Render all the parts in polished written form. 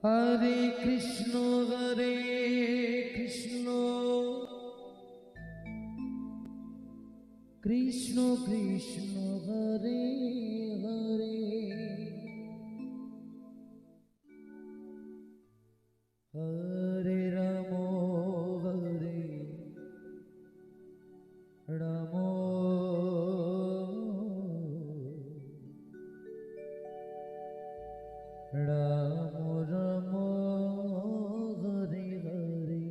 হরে Krishna Krishna Krishna Krishna Hare Hare Hare Ram Ram Ram Ram Hare Hare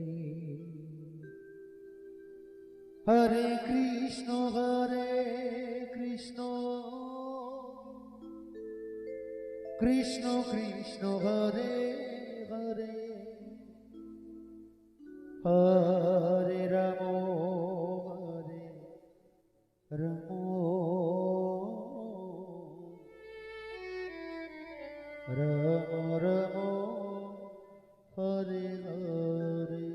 Hare Krishna Krishna Krishna Krishna Hare Hare Hare Ram Ram Ram Ram Hare Hare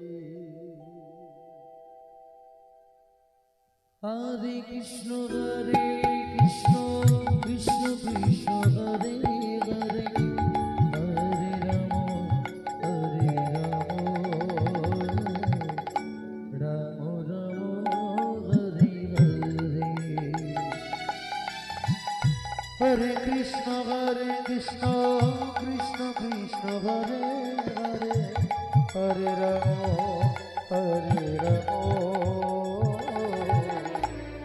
Hare Krishna Krishna Krishna Krishna Hare Hare Hare Ram Ram Ram Hare Hare Hare Krishna Krishna Krishna Krishna Hare Hare Hare Ram Hare Krishna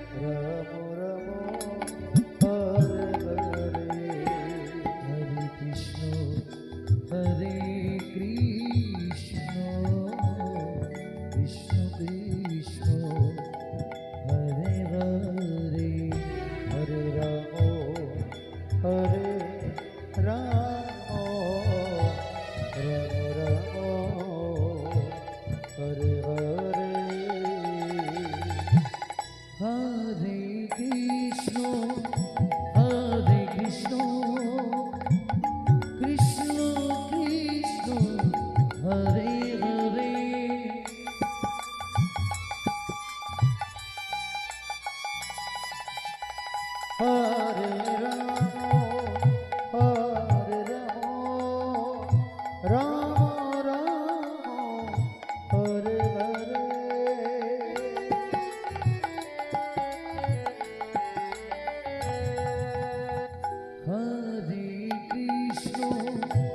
Krishna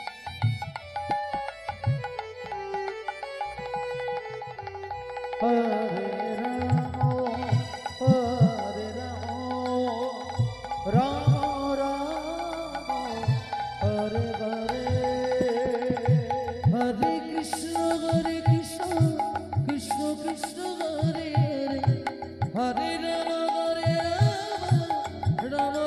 Krishna Hare Hare Rama Rama Rama Hare Hare Krishna Krishna Krishna Hare Hare Hare Rama Hare Rama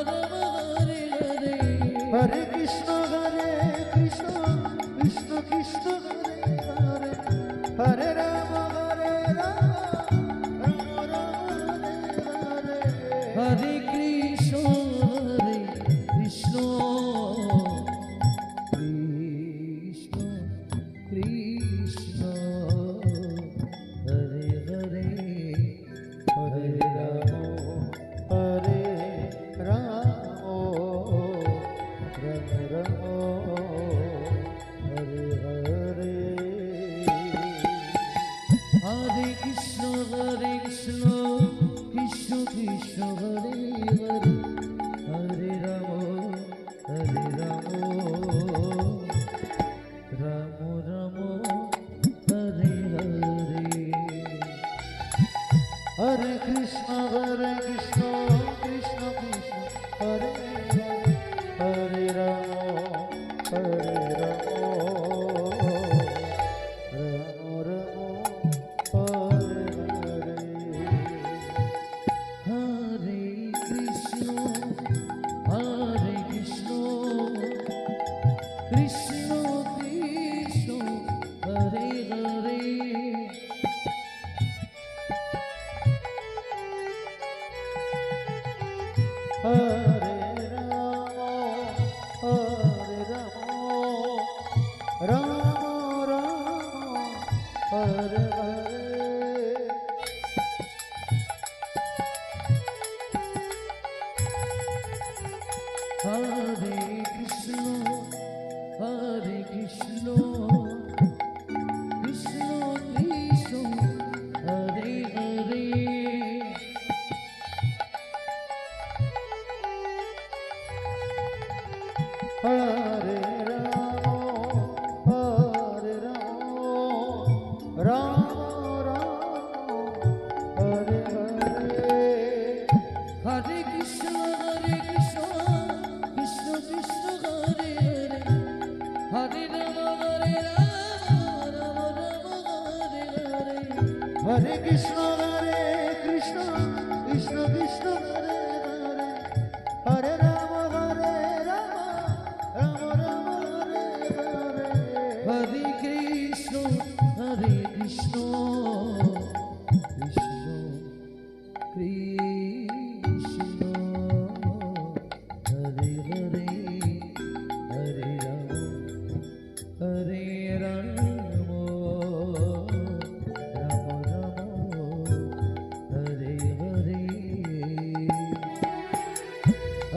Hare Krishna Krishna Krishna Hare Hare Rama Rama Hare Hare Hare Krishna Krishna Krishna Hare Hare Hare Rama Rama Hare Hare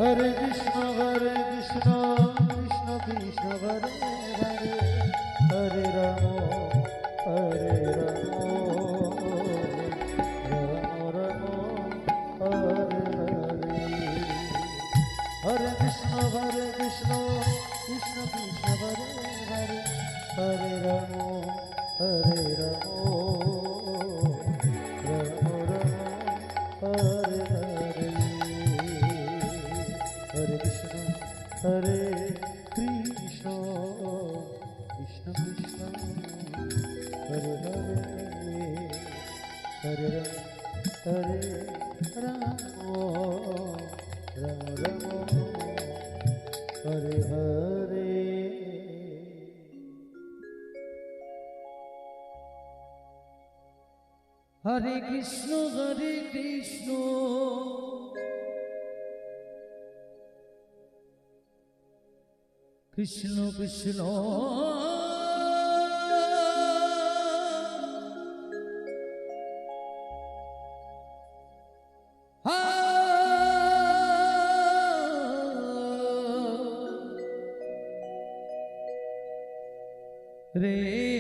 Hare Krishna Krishna Krishna Hare Hare Hare Ramo Hare Ramo Ramo Hare Hare Hare Krishna Krishna Krishna Hare Hare Hare Ramo Hare Ramo Ramo Hare Hare Hare Krishna Hare Krishna Krishna Krishna Hare Hare Hare Ramo Ramo Ramo Hare Hare Hare Krishna Krishna Krishna Re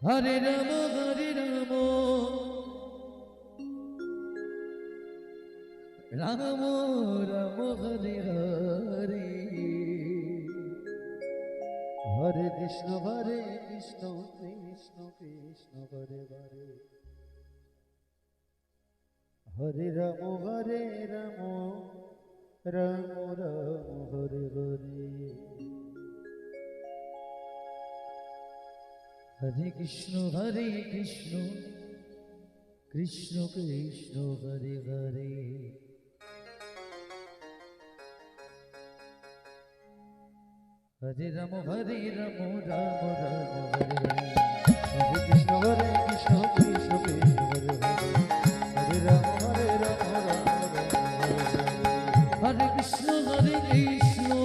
Hare Ramo Ramo Ramo Hare Hare Hare Krishna Krishna Krishna Hare Hare Hare Ramo Ramo Ramo Hare Hare Hare Krishna Krishna Krishna Hare Hare Hare Ramo Ramo Ramo Hare Hare Hare Krishna Krishna Krishna Hare Hare Hare Ramo Ramo Hare Krishna Krishna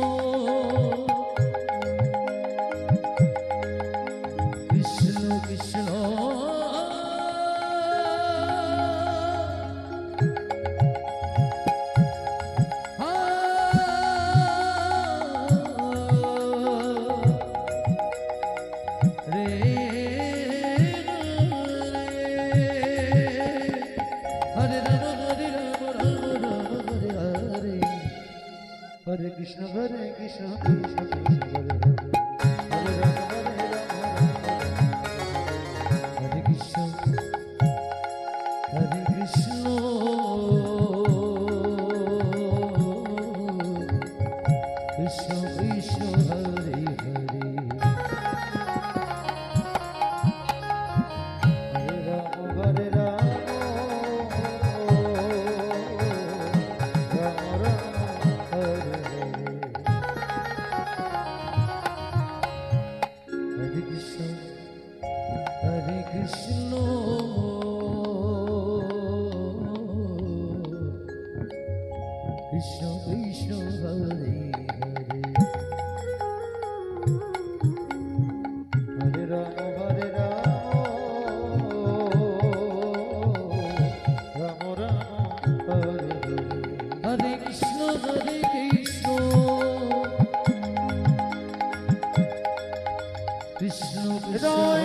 Krishna Hare Krishna Krishna Krishna Hare Hare Hare Ramo Hare Krishna Krishna Krishna Hare Hare Hare Ramo Ramo Hare Hare Krishna Krishna Krishna Hare Hare Hare Ramo Ramo Ramo Hare Hare Hare Krishna Krishna Krishna Hare Ramo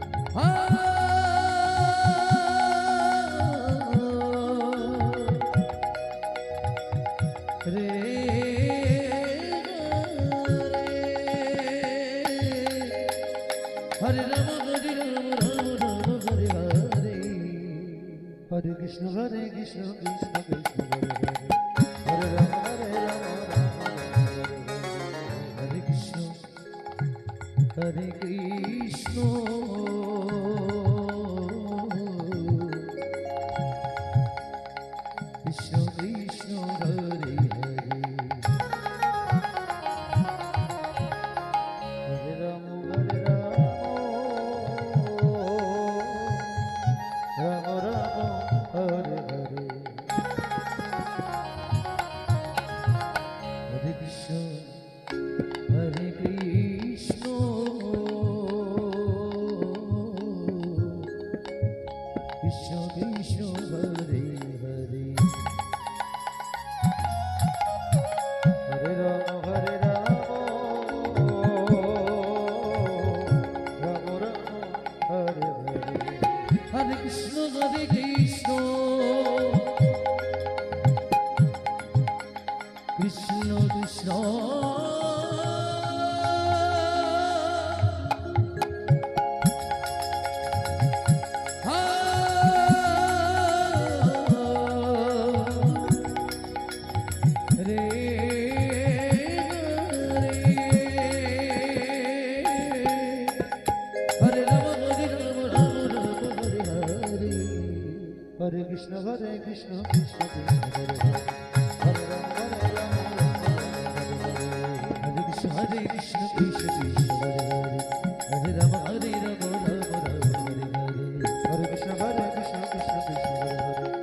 Hare Hare Hare Krishna Krishna Krishna Hare Hare Hare Ramo Hare Krishna Krishna Krishna Krishna Hare Hare Hare Ramo Ramo Ramo Hare Hare Krishna Krishna Krishna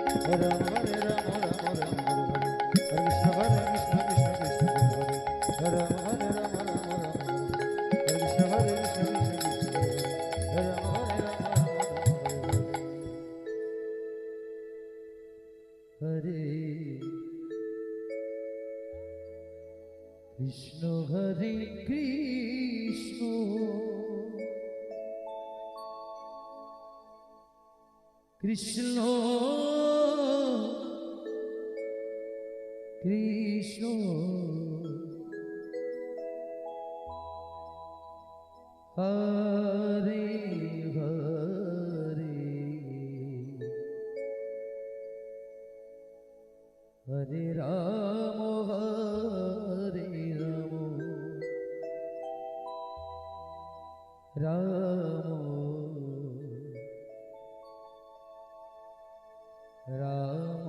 Hare Hare Hare Ram Hare Krishna Krishna Krishna Hare Hare Hare Ram Hare Ram Ram Ram Hare Hare Krishna Krishna Krishna Hare Hare Hare Ram Hare Ram Ram Ram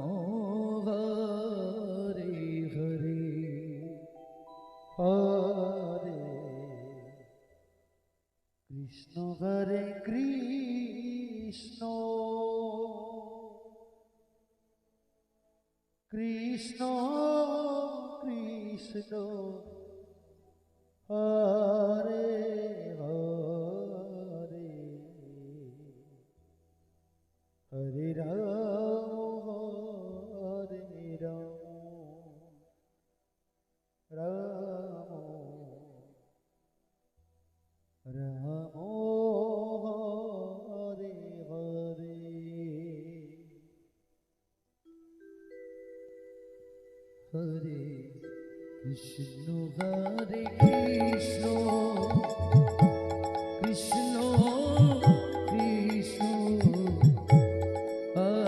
Hare Hare Krishna Krishna Krishna Krishna Hare Hare Ram Hare Ram Ram Ram Hare Krishna Krishna Hare Krishna Hare Krishna Krishna Krishna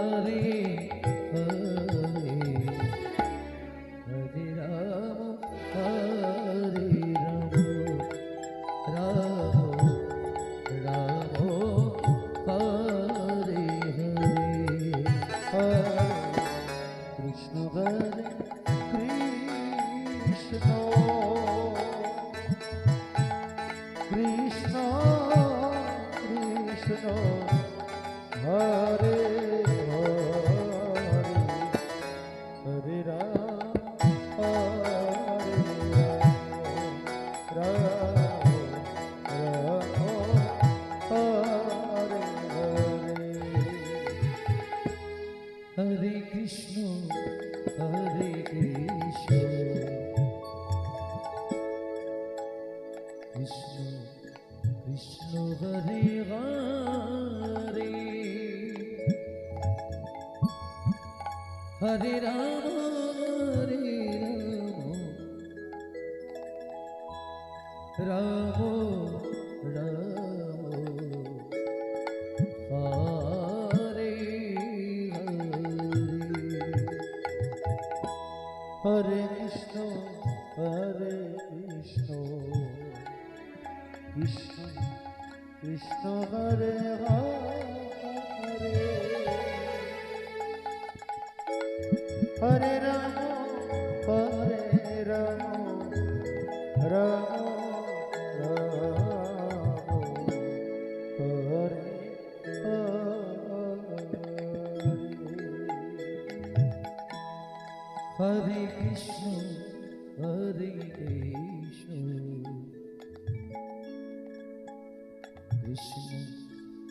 Hare Hare Hare Rama Hare Rama Rama Rama Hare Hare Hare Krishna Hare Krishna Krishna Krishna Hare Hare Hare Rama Hare Rama Rama Hare Hare Hare Krishna Hare Krishna Krishna Krishna Hare Hare Hare Rama Hare Rama Rama Rama Hare Hare Hare Krishna Hare Krishna Krishna Krishna Hare Hare Hare Rama Hare Krishna Hare Krishna Krishna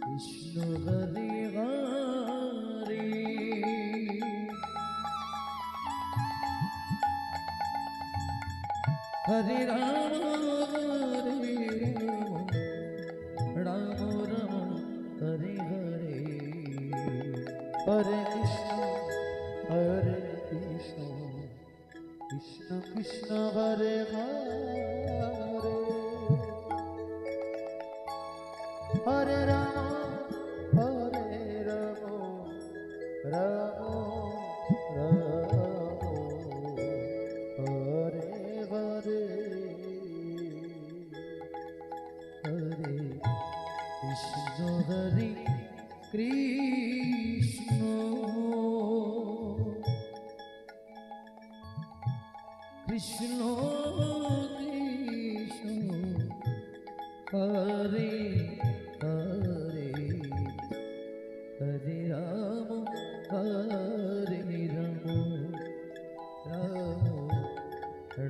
Krishna Hare Hare Hare Rama Hare Rama Rama Hare Hare Krishna Krishna Krishna Hare Hare Hare Rama Rama Rama Hare Hare Krishna Krishna Krishna Hare Hare Hare Rama Rama Rama Hare Hare Hare Krishna Krishna Krishna Hare Hare Hare Rama Rama Rama Hare Hare Krishna Krishna Hare Hare Hare Ram হরে রাম রাম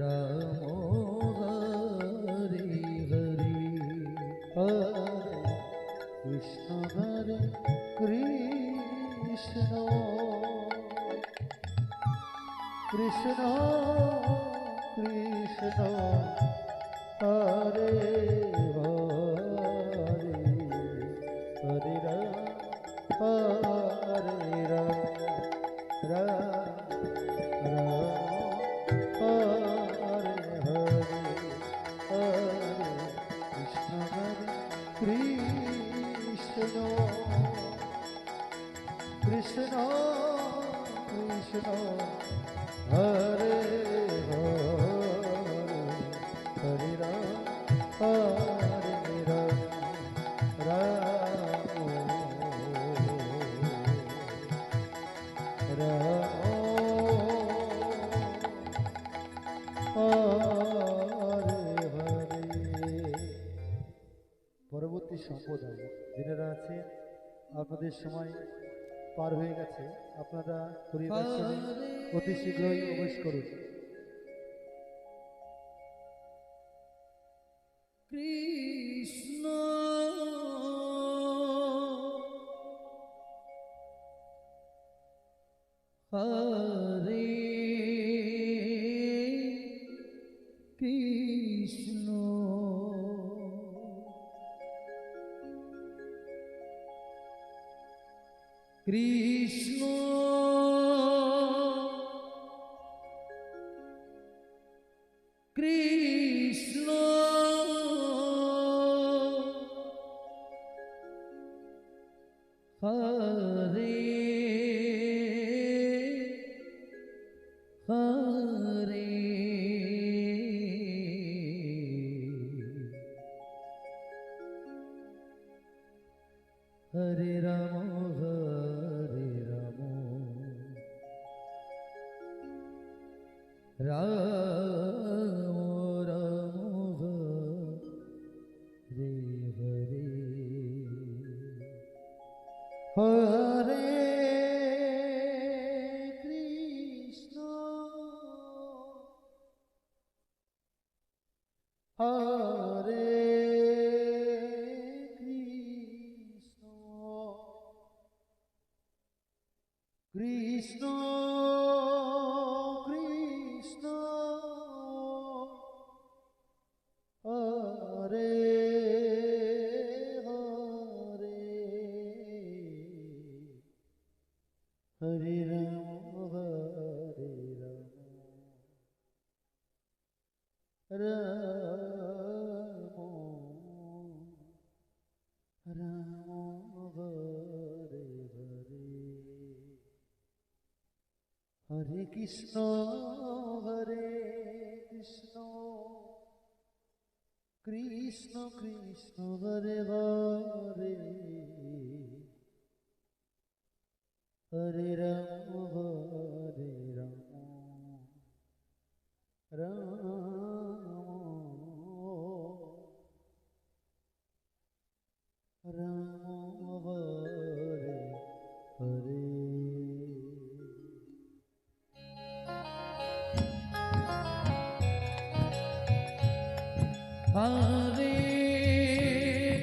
রাম হরে হরে হরে কৃষ্ণ হরে কৃষ্ণ কৃষ্ণ কৃষ্ণ হরে হরে হরে রাম হরে রাম রাম রাম হরে হরে হরে কৃষ্ণ হরে কৃষ্ণ কৃষ্ণ কৃষ্ণ হরে হরে হরে রাম হরে রাম রাম রাম হরে হরে। পরবর্তী সম্প্রদায় যিনারা আছেন আপনাদের সময় পার হয়ে গেছে, আপনারা পরিদর্শনে অতি শীঘ্রই প্রবেশ করুন। কৃষ্ণ হরে কৃষ্ণ কৃষ্ণ কৃষ্ণ হরে হরে হরে রাম হরে রাম রাম রাম হরে হরে হরে কৃষ্ণ হরে কৃষ্ণ কৃষ্ণ হরে হরে হরে রাম হরে রাম রাম রাম হরে হরে হরে কৃষ্ণ হরে কৃষ্ণ কৃষ্ণ কৃষ্ণ হরে হরে হরে রাম হরে রাম রাম রাম হরে হরে। হরে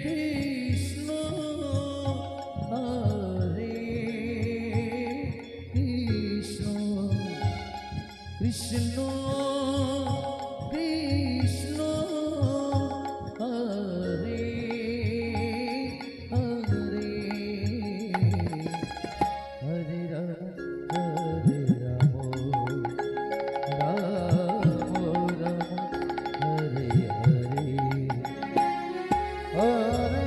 কৃষ্ণ হরে কৃষ্ণ কৃষ্ণ কৃষ্ণ হরে হরে হরে রাম হরে রাম রাম রাম হরে হরে হরে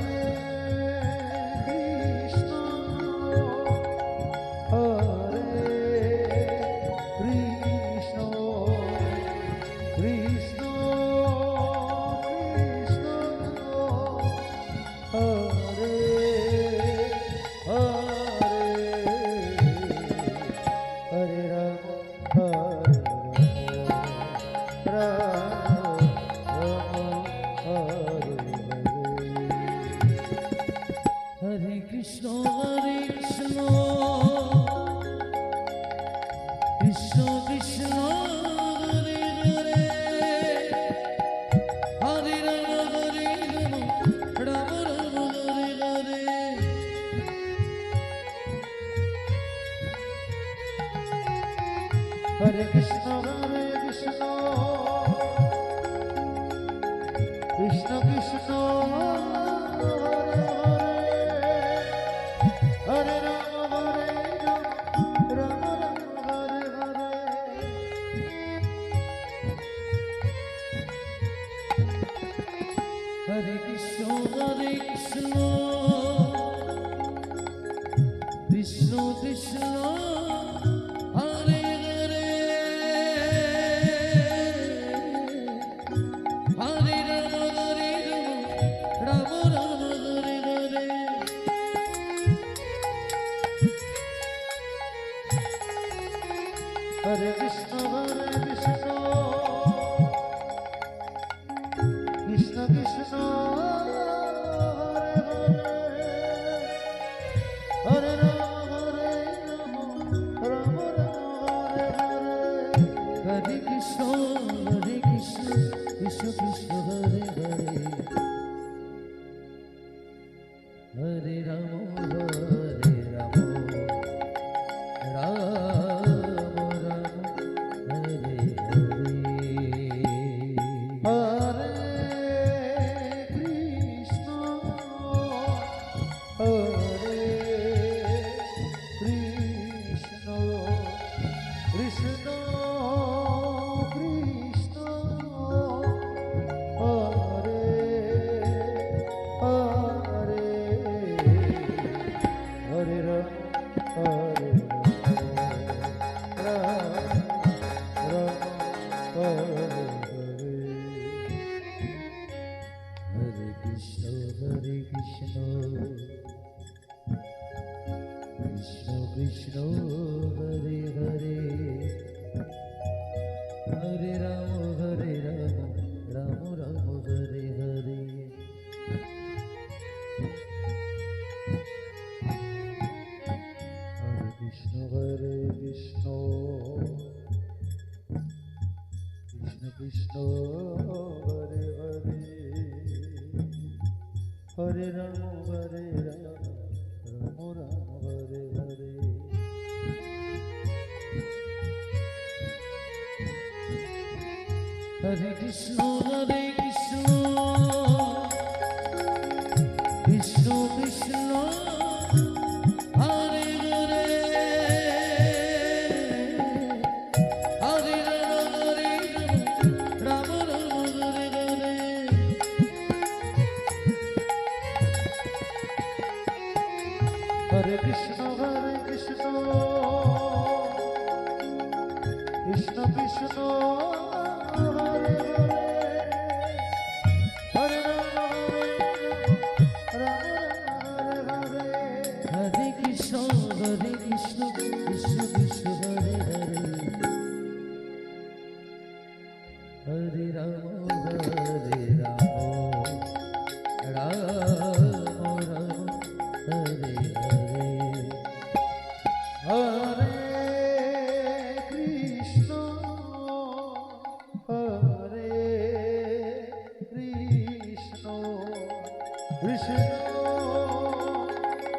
কৃষ্ণ হরে কৃষ্ণ কৃষ্ণ কৃষ্ণ হরে হরে হরে রাম রাম রাম হরে হরে হরে কৃষ্ণ কৃষ্ণ কৃষ্ণ হরে রাম রাম রাম হরে হরে হরে কৃষ্ণ কৃষ্ণ কৃষ্ণ হরে হরে হরে রাম রাম হরে হরে হরে কৃষ্ণ কৃষ্ণ কৃষ্ণ হরে হরে হরে রাম হরে হরে হরে কৃষ্ণ কৃষ্ণ কৃষ্ণ হরে হরে হরে রাম রাম রাম হরে হরে কৃষ্ণ হরে কৃষ্ণ কৃষ্ণ কৃষ্ণ হরে হরে হরে রাম হরে কৃষ্ণ কৃষ্ণ কৃষ্ণ হরে হরে হরে রাম রাম রাম হরে হরে হরে কৃষ্ণ কৃষ্ণ হরে হরে হরে রাম রাম হরে হরে হরে কৃষ্ণ কৃষ্ণ কৃষ্ণ হরে হরে হরে রাম রাম হরে হরে হরে কৃষ্ণ কৃষ্ণ কৃষ্ণ হরে হরে হরে কৃষ্ণ কৃষ্ণ কৃষ্ণ হরে হরে হরে রাম রাম রাম হরে হরে কৃষ্ণ হরে কৃষ্ণ কৃষ্ণ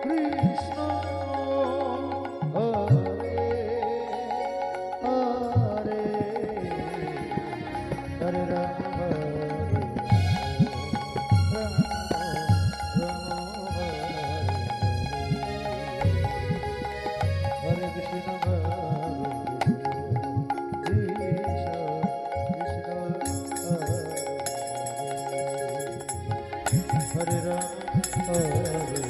কৃষ্ণ হরে হরে হরে রাম হরে কৃষ্ণ Hare Ram, Hare